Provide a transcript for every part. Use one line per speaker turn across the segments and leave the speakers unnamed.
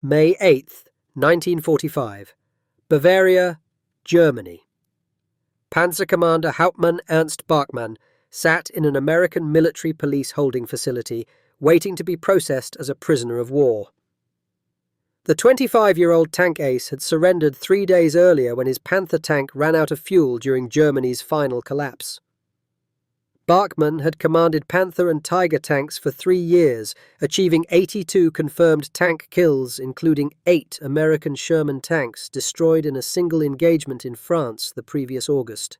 May 8th, 1945. Bavaria, Germany. Panzer Commander Hauptmann Ernst Barkmann sat in an American military police holding facility, waiting to be processed as a prisoner of war. The 25-year-old tank ace had surrendered 3 days earlier when his Panther tank ran out of fuel during Germany's final collapse. Barkmann had commanded Panther and Tiger tanks for 3 years, achieving 82 confirmed tank kills, including 8 American Sherman tanks destroyed in a single engagement in France the previous August.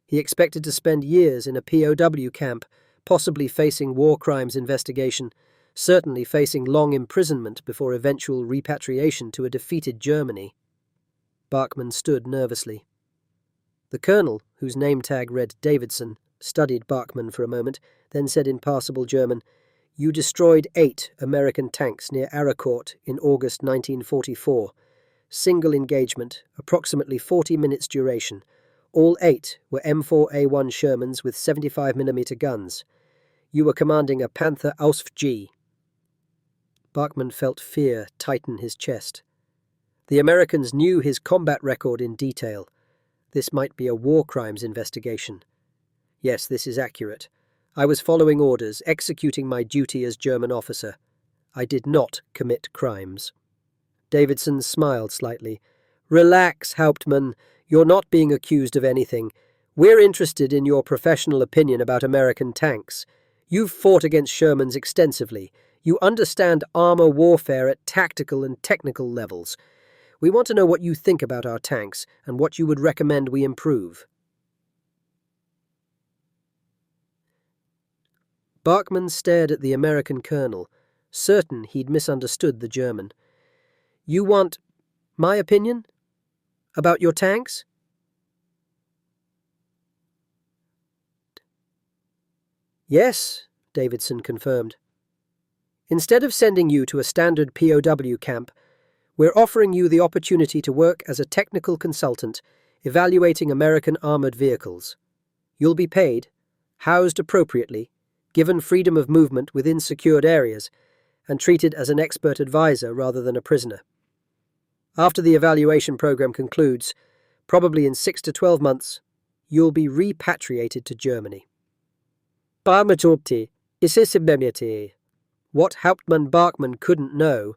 He expected to spend years in a POW camp, possibly facing war crimes investigation, certainly facing long imprisonment before eventual repatriation to a defeated Germany. Barkmann stood nervously. The colonel, whose name tag read Davidson, studied Barkmann for a moment, then said in passable German, "You destroyed 8 American tanks near Aracourt in August 1944. Single engagement, approximately 40 minutes duration. All 8 were M4A1 Shermans with 75mm guns. You were commanding a Panther Ausf G." Barkmann felt fear tighten his chest. The Americans knew his combat record in detail. This might be a war crimes investigation. Yes, this is accurate. I was following orders, executing my duty as German officer. I did not commit crimes. Davidson smiled slightly. "Relax, Hauptmann. You're not being accused of anything. We're interested in your professional opinion about American tanks. You've fought against Shermans extensively. You understand armor warfare at tactical and technical levels. We want to know what you think about our tanks and what you would recommend we improve." Barkmann stared at the American colonel, certain he'd misunderstood the German. "You want my opinion? About your tanks?" "Yes," Davidson confirmed. "Instead of sending you to a standard POW camp, we're offering you the opportunity to work as a technical consultant, evaluating American armored vehicles. You'll be paid, housed appropriately, given freedom of movement within secured areas, and treated as an expert advisor rather than a prisoner. After the evaluation program concludes, probably in 6 to 12 months, you'll be repatriated to Germany." What Hauptmann Barkmann couldn't know,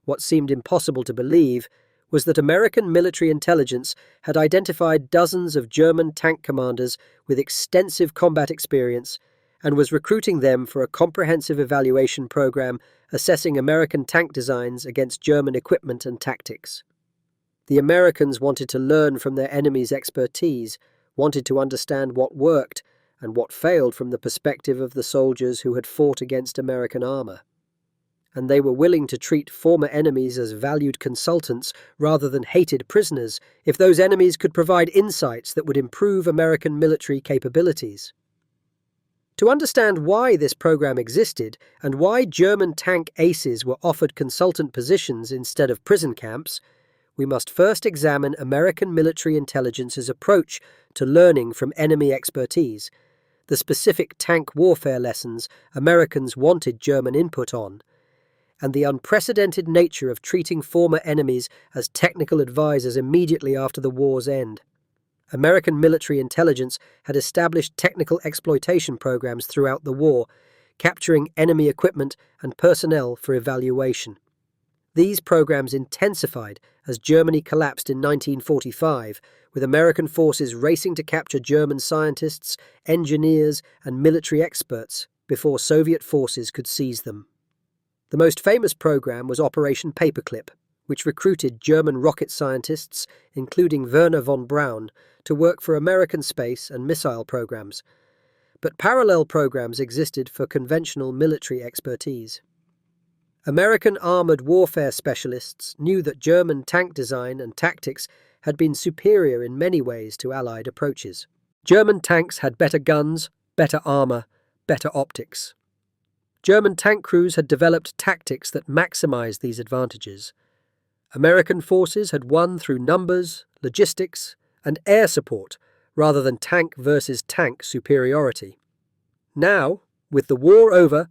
what seemed impossible to believe, was that American military intelligence had identified dozens of German tank commanders with extensive combat experience and was recruiting them for a comprehensive evaluation program assessing American tank designs against German equipment and tactics. The Americans wanted to learn from their enemy's expertise, wanted to understand what worked and what failed from the perspective of the soldiers who had fought against American armor. And they were willing to treat former enemies as valued consultants rather than hated prisoners if those enemies could provide insights that would improve American military capabilities. To understand why this program existed and why German tank aces were offered consultant positions instead of prison camps, we must first examine American military intelligence's approach to learning from enemy expertise, the specific tank warfare lessons Americans wanted German input on, and the unprecedented nature of treating former enemies as technical advisors immediately after the war's end. American military intelligence had established technical exploitation programs throughout the war, capturing enemy equipment and personnel for evaluation. These programs intensified as Germany collapsed in 1945, with American forces racing to capture German scientists, engineers, and military experts before Soviet forces could seize them. The most famous program was Operation Paperclip, which recruited German rocket scientists, including Wernher von Braun, to work for American space and missile programs. But parallel programs existed for conventional military expertise. American armored warfare specialists knew that German tank design and tactics had been superior in many ways to Allied approaches. German tanks had better guns, better armor, better optics. German tank crews had developed tactics that maximized these advantages. American forces had won through numbers, logistics, and air support rather than tank versus tank superiority. Now, with the war over,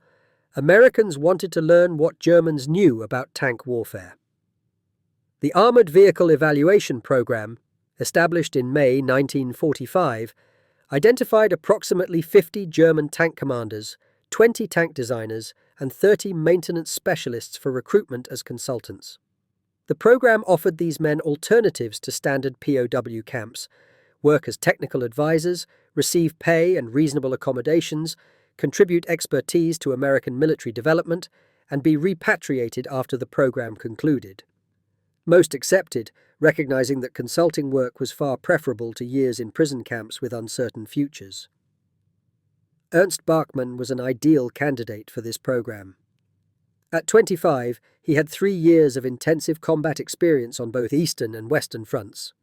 Americans wanted to learn what Germans knew about tank warfare. The Armored Vehicle Evaluation Program, established in May 1945, identified approximately 50 German tank commanders, 20 tank designers, and 30 maintenance specialists for recruitment as consultants. The program offered these men alternatives to standard POW camps, work as technical advisors, receive pay and reasonable accommodations, contribute expertise to American military development, and be repatriated after the program concluded. Most accepted, recognizing that consulting work was far preferable to years in prison camps with uncertain futures. Ernst Barkmann was an ideal candidate for this program. At 25, he had 3 years of intensive combat experience on both Eastern and Western fronts.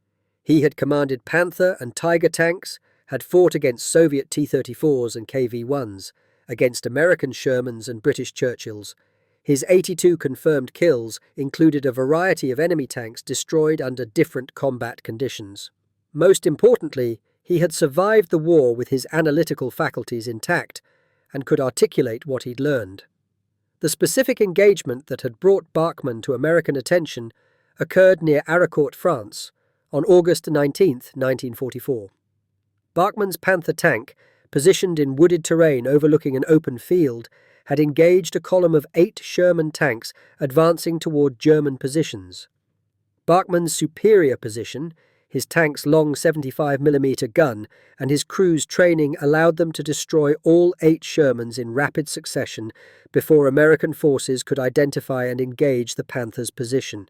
He had commanded Panther and Tiger tanks, had fought against Soviet T-34s and KV-1s, against American Shermans and British Churchills. His 82 confirmed kills included a variety of enemy tanks destroyed under different combat conditions. Most importantly, he had survived the war with his analytical faculties intact and could articulate what he'd learned. The specific engagement that had brought Barkmann to American attention occurred near Haraucourt, France, on August 19, 1944. Barkmann's Panther tank, positioned in wooded terrain overlooking an open field, had engaged a column of 8 Sherman tanks advancing toward German positions. Barkmann's superior position, his tank's long 75mm gun, and his crew's training allowed them to destroy all 8 Shermans in rapid succession before American forces could identify and engage the Panther's position.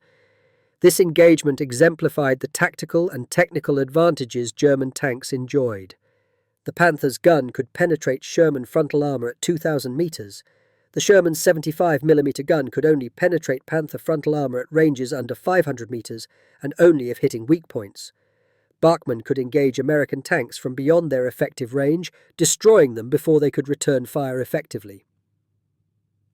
This engagement exemplified the tactical and technical advantages German tanks enjoyed. The Panther's gun could penetrate Sherman frontal armor at 2,000 meters. The Sherman's 75mm gun could only penetrate Panther frontal armor at ranges under 500 meters and only if hitting weak points. Barkmann could engage American tanks from beyond their effective range, destroying them before they could return fire effectively.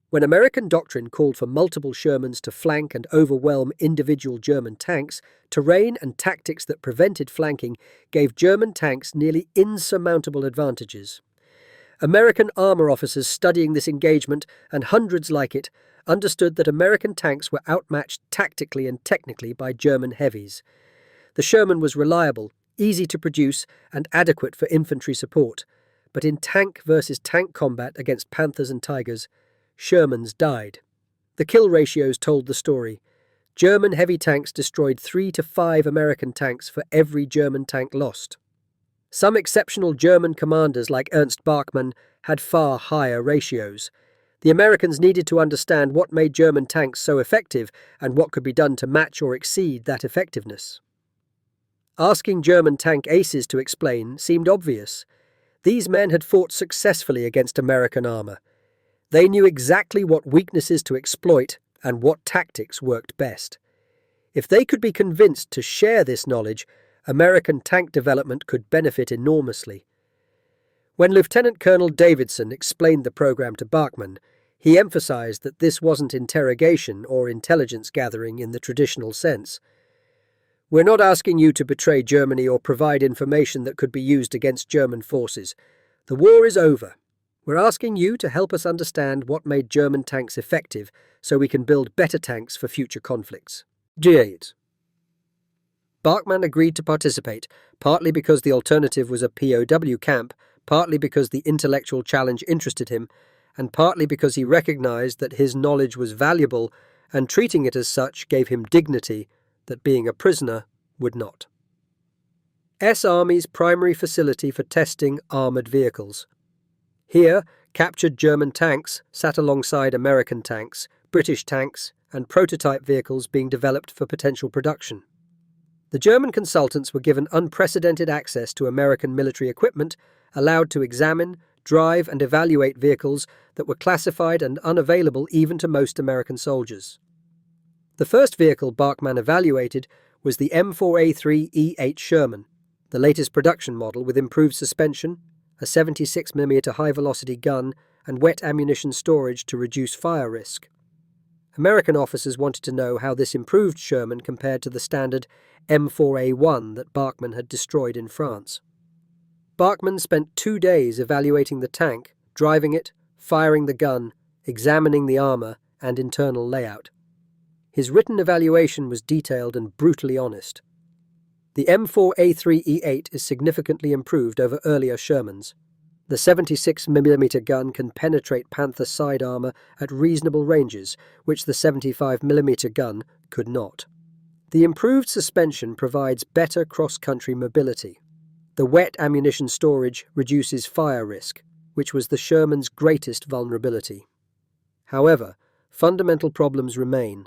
When American doctrine called for multiple Shermans to flank and overwhelm individual German tanks, terrain and tactics that prevented flanking gave German tanks nearly insurmountable advantages. American armor officers studying this engagement, and hundreds like it, understood that American tanks were outmatched tactically and technically by German heavies. The Sherman was reliable, easy to produce, and adequate for infantry support, but in tank versus tank combat against Panthers and Tigers, Shermans died. The kill ratios told the story. German heavy tanks destroyed 3 to 5 American tanks for every German tank lost. Some exceptional German commanders like Ernst Barkmann had far higher ratios. The Americans needed to understand what made German tanks so effective and what could be done to match or exceed that effectiveness. Asking German tank aces to explain seemed obvious. These men had fought successfully against American armor. They knew exactly what weaknesses to exploit and what tactics worked best. If they could be convinced to share this knowledge, American tank development could benefit enormously. When Lieutenant Colonel Davidson explained the program to Barkmann, he emphasized that this wasn't interrogation or intelligence gathering in the traditional sense. "We're not asking you to betray Germany or provide information that could be used against German forces. The war is over. We're asking you to help us understand what made German tanks effective so we can build better tanks for future conflicts." G8. Barkmann agreed to participate, partly because the alternative was a POW camp, partly because the intellectual challenge interested him, and partly because he recognized that his knowledge was valuable and treating it as such gave him dignity that being a prisoner would not. Army's primary facility for testing armored vehicles. Here, captured German tanks sat alongside American tanks, British tanks, and prototype vehicles being developed for potential production. The German consultants were given unprecedented access to American military equipment, allowed to examine, drive, and evaluate vehicles that were classified and unavailable even to most American soldiers. The first vehicle Barkmann evaluated was the M4A3 E8 Sherman, the latest production model with improved suspension, a 76mm high-velocity gun, and wet ammunition storage to reduce fire risk. American officers wanted to know how this improved Sherman compared to the standard M4A1 that Barkmann had destroyed in France. Barkmann spent 2 days evaluating the tank, driving it, firing the gun, examining the armor and internal layout. His written evaluation was detailed and brutally honest. The M4A3E8 is significantly improved over earlier Shermans. The 76mm gun can penetrate Panther side armor at reasonable ranges, which the 75mm gun could not. The improved suspension provides better cross-country mobility. The wet ammunition storage reduces fire risk, which was the Sherman's greatest vulnerability. However, fundamental problems remain.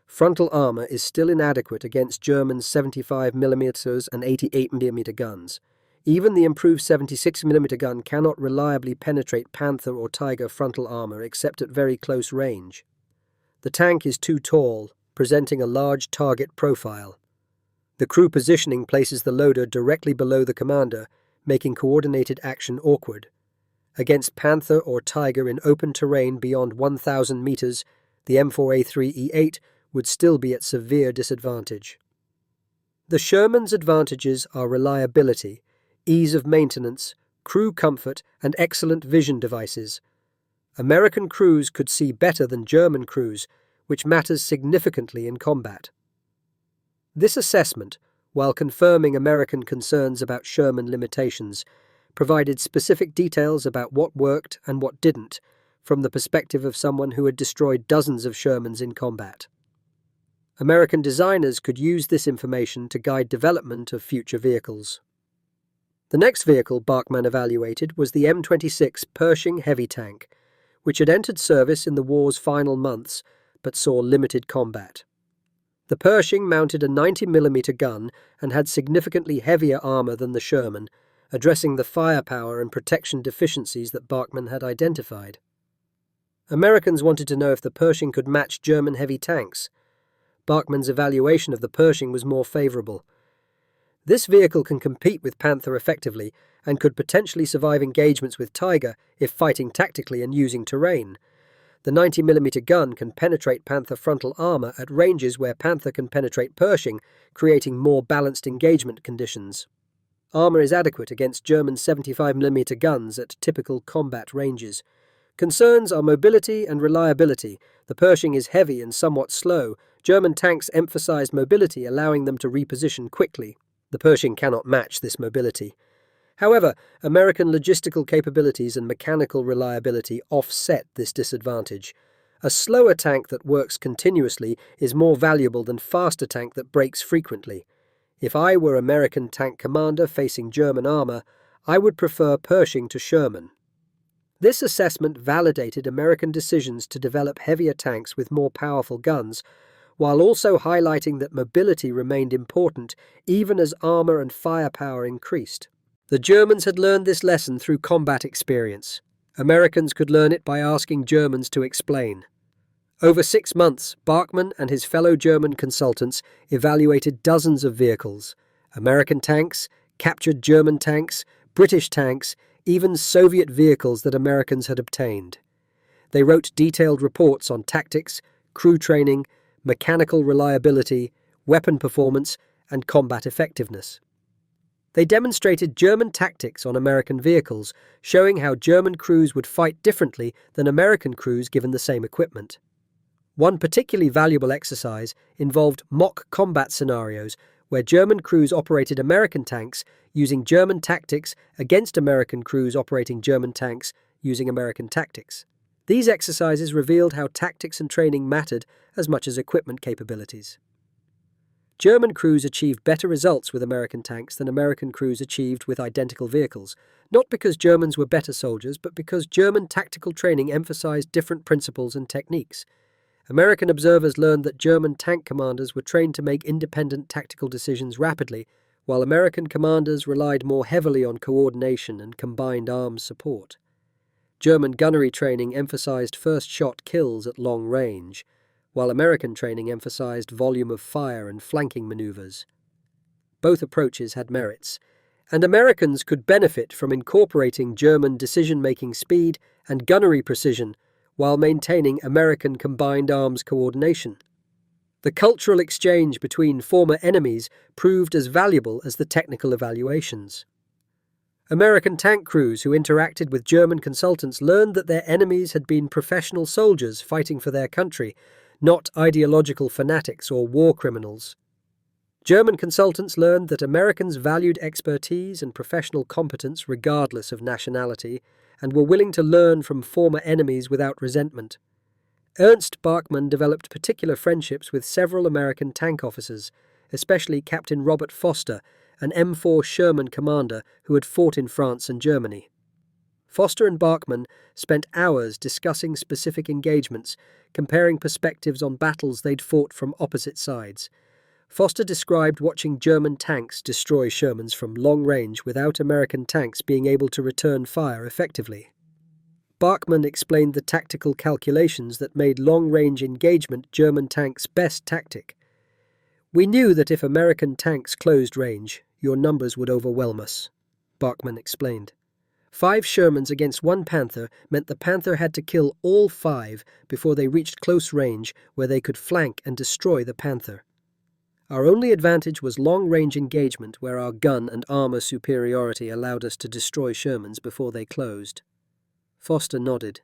Frontal armor is still inadequate against Germans' 75mm and 88mm guns. Even the improved 76mm gun cannot reliably penetrate Panther or Tiger frontal armor except at very close range. The tank is too tall, presenting a large target profile. The crew positioning places the loader directly below the commander, making coordinated action awkward. Against Panther or Tiger in open terrain beyond 1,000 meters, the M4A3E8 would still be at severe disadvantage. The Sherman's advantages are reliability, ease of maintenance, crew comfort, and excellent vision devices. American crews could see better than German crews, which matters significantly in combat. This assessment, while confirming American concerns about Sherman limitations, provided specific details about what worked and what didn't, from the perspective of someone who had destroyed dozens of Shermans in combat. American designers could use this information to guide development of future vehicles. The next vehicle Barkmann evaluated was the M26 Pershing heavy tank, which had entered service in the war's final months but saw limited combat. The Pershing mounted a 90mm gun and had significantly heavier armor than the Sherman, addressing the firepower and protection deficiencies that Barkmann had identified. Americans wanted to know if the Pershing could match German heavy tanks. Barkmann's evaluation of the Pershing was more favorable. This vehicle can compete with Panther effectively and could potentially survive engagements with Tiger if fighting tactically and using terrain. The 90mm gun can penetrate Panther frontal armor at ranges where Panther can penetrate Pershing, creating more balanced engagement conditions. Armor is adequate against German 75mm guns at typical combat ranges. Concerns are mobility and reliability. The Pershing is heavy and somewhat slow. German tanks emphasized mobility, allowing them to reposition quickly. The Pershing cannot match this mobility. However, American logistical capabilities and mechanical reliability offset this disadvantage. A slower tank that works continuously is more valuable than a faster tank that breaks frequently. If I were American tank commander facing German armor, I would prefer Pershing to Sherman. This assessment validated American decisions to develop heavier tanks with more powerful guns, while also highlighting that mobility remained important even as armor and firepower increased. The Germans had learned this lesson through combat experience. Americans could learn it by asking Germans to explain. Over 6 months, Barkmann and his fellow German consultants evaluated dozens of vehicles: American tanks, captured German tanks, British tanks, even Soviet vehicles that Americans had obtained. They wrote detailed reports on tactics, crew training, mechanical reliability, weapon performance, and combat effectiveness. They demonstrated German tactics on American vehicles, showing how German crews would fight differently than American crews given the same equipment. One particularly valuable exercise involved mock combat scenarios where German crews operated American tanks using German tactics against American crews operating German tanks using American tactics. These exercises revealed how tactics and training mattered as much as equipment capabilities. German crews achieved better results with American tanks than American crews achieved with identical vehicles, not because Germans were better soldiers, but because German tactical training emphasized different principles and techniques. American observers learned that German tank commanders were trained to make independent tactical decisions rapidly, while American commanders relied more heavily on coordination and combined arms support. German gunnery training emphasized first-shot kills at long range, while American training emphasized volume of fire and flanking maneuvers. Both approaches had merits, and Americans could benefit from incorporating German decision-making speed and gunnery precision while maintaining American combined arms coordination. The cultural exchange between former enemies proved as valuable as the technical evaluations. American tank crews who interacted with German consultants learned that their enemies had been professional soldiers fighting for their country, not ideological fanatics or war criminals. German consultants learned that Americans valued expertise and professional competence regardless of nationality, and were willing to learn from former enemies without resentment. Ernst Barkmann developed particular friendships with several American tank officers, especially Captain Robert Foster, an M4 Sherman commander who had fought in France and Germany. Foster and Barkmann spent hours discussing specific engagements, comparing perspectives on battles they'd fought from opposite sides. Foster described watching German tanks destroy Shermans from long range without American tanks being able to return fire effectively. Barkmann explained the tactical calculations that made long-range engagement German tanks' best tactic. "We knew that if American tanks closed range, your numbers would overwhelm us," Barkmann explained. 5 Shermans against 1 Panther meant the Panther had to kill all 5 before they reached close range where they could flank and destroy the Panther. Our only advantage was long-range engagement where our gun and armor superiority allowed us to destroy Shermans before they closed. Foster nodded.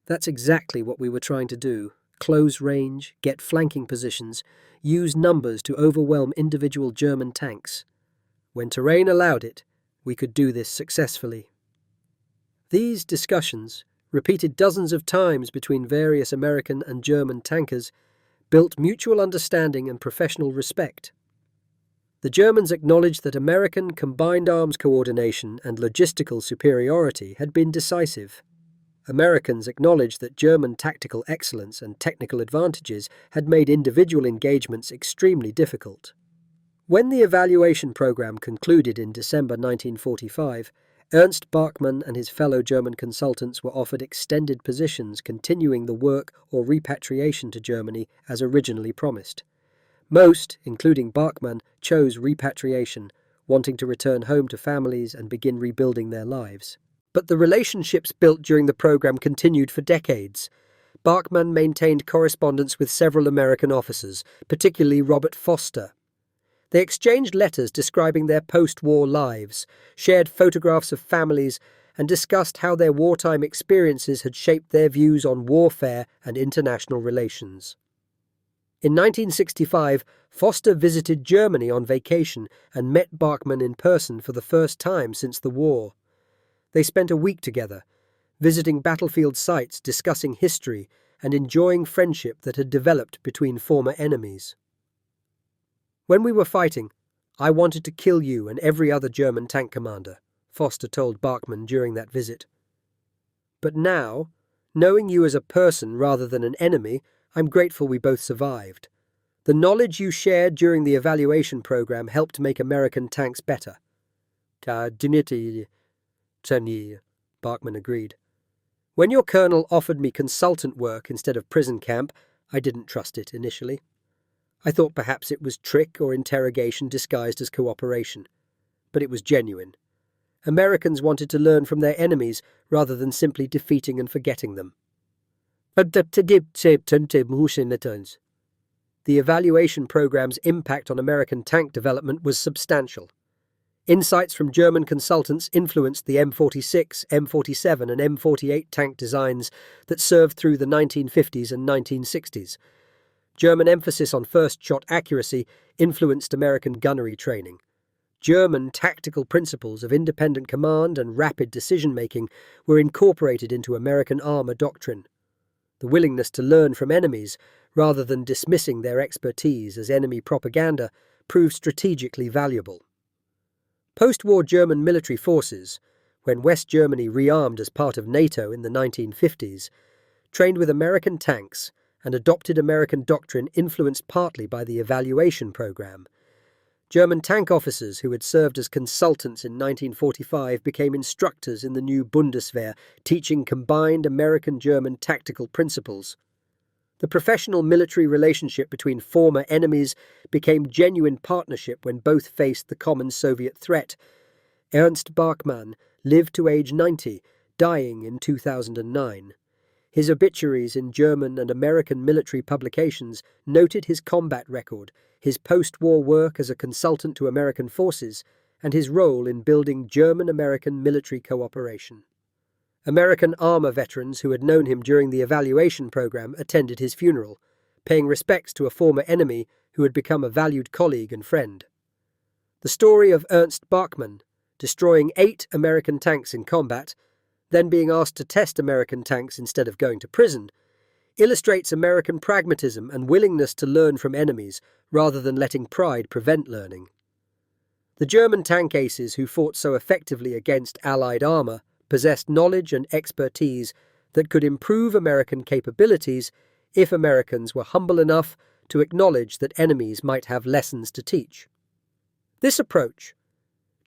"That's exactly what we were trying to do. Close range, get flanking positions, use numbers to overwhelm individual German tanks. When terrain allowed it, we could do this successfully." These discussions, repeated dozens of times between various American and German tankers, built mutual understanding and professional respect. The Germans acknowledged that American combined arms coordination and logistical superiority had been decisive. Americans acknowledged that German tactical excellence and technical advantages had made individual engagements extremely difficult. When the evaluation program concluded in December 1945, Ernst Barkmann and his fellow German consultants were offered extended positions continuing the work or repatriation to Germany as originally promised. Most, including Barkmann, chose repatriation, wanting to return home to families and begin rebuilding their lives. But the relationships built during the program continued for decades. Barkmann maintained correspondence with several American officers, particularly Robert Foster. They exchanged letters describing their post-war lives, shared photographs of families, and discussed how their wartime experiences had shaped their views on warfare and international relations. In 1965, Foster visited Germany on vacation and met Barkmann in person for the first time since the war. They spent a week together, visiting battlefield sites, discussing history, and enjoying friendship that had developed between former enemies. "When we were fighting, I wanted to kill you and every other German tank commander," Foster told Barkmann during that visit. "But now, knowing you as a person rather than an enemy, I'm grateful we both survived. The knowledge you shared during the evaluation program helped make American tanks better." Barkmann agreed. "When your colonel offered me consultant work instead of prison camp, I didn't trust it initially. I thought perhaps it was trick or interrogation disguised as cooperation. But it was genuine. Americans wanted to learn from their enemies rather than simply defeating and forgetting them." The evaluation program's impact on American tank development was substantial. Insights from German consultants influenced the M46, M47 and M48 tank designs that served through the 1950s and 1960s. German emphasis on first-shot accuracy influenced American gunnery training. German tactical principles of independent command and rapid decision-making were incorporated into American armor doctrine. The willingness to learn from enemies, rather than dismissing their expertise as enemy propaganda, proved strategically valuable. Post-war German military forces, when West Germany rearmed as part of NATO in the 1950s, trained with American tanks and adopted American doctrine influenced partly by the evaluation program. German tank officers who had served as consultants in 1945 became instructors in the new Bundeswehr, teaching combined American-German tactical principles. The professional military relationship between former enemies became genuine partnership when both faced the common Soviet threat. Ernst Barkmann lived to age 90, dying in 2009. His obituaries in German and American military publications noted his combat record, his post-war work as a consultant to American forces, and his role in building German-American military cooperation. American armor veterans who had known him during the evaluation program attended his funeral, paying respects to a former enemy who had become a valued colleague and friend. The story of Ernst Barkmann, destroying 8 American tanks in combat, then being asked to test American tanks instead of going to prison, illustrates American pragmatism and willingness to learn from enemies rather than letting pride prevent learning. The German tank aces who fought so effectively against Allied armor possessed knowledge and expertise that could improve American capabilities if Americans were humble enough to acknowledge that enemies might have lessons to teach. This approach,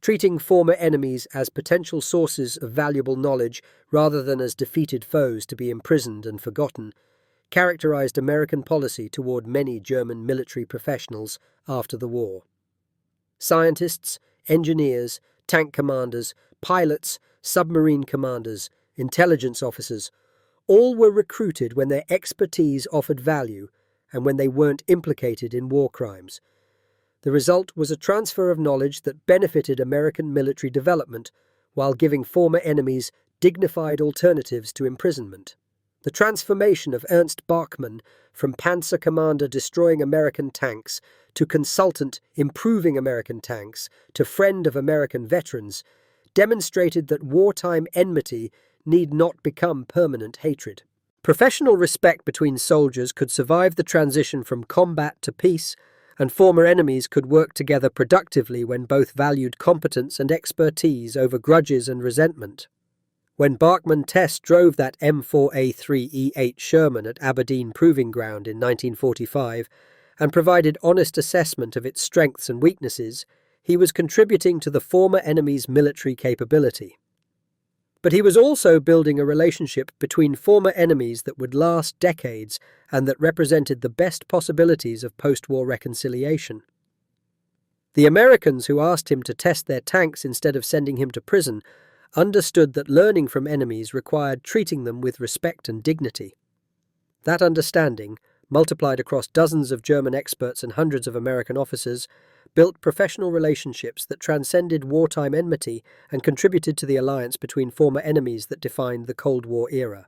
treating former enemies as potential sources of valuable knowledge rather than as defeated foes to be imprisoned and forgotten, characterized American policy toward many German military professionals after the war. Scientists, engineers, tank commanders, pilots, submarine commanders, intelligence officers, all were recruited when their expertise offered value and when they weren't implicated in war crimes. The result was a transfer of knowledge that benefited American military development while giving former enemies dignified alternatives to imprisonment. The transformation of Ernst Barkmann from Panzer commander destroying American tanks to consultant improving American tanks to friend of American veterans demonstrated that wartime enmity need not become permanent hatred. Professional respect between soldiers could survive the transition from combat to peace, and former enemies could work together productively when both valued competence and expertise over grudges and resentment. When Barkmann test drove that M4A3E8 Sherman at Aberdeen Proving Ground in 1945 and provided honest assessment of its strengths and weaknesses, he was contributing to the former enemy's military capability. But he was also building a relationship between former enemies that would last decades and that represented the best possibilities of post-war reconciliation. The Americans who asked him to test their tanks instead of sending him to prison understood that learning from enemies required treating them with respect and dignity. That understanding, multiplied across dozens of German experts and hundreds of American officers, built professional relationships that transcended wartime enmity and contributed to the alliance between former enemies that defined the Cold War era.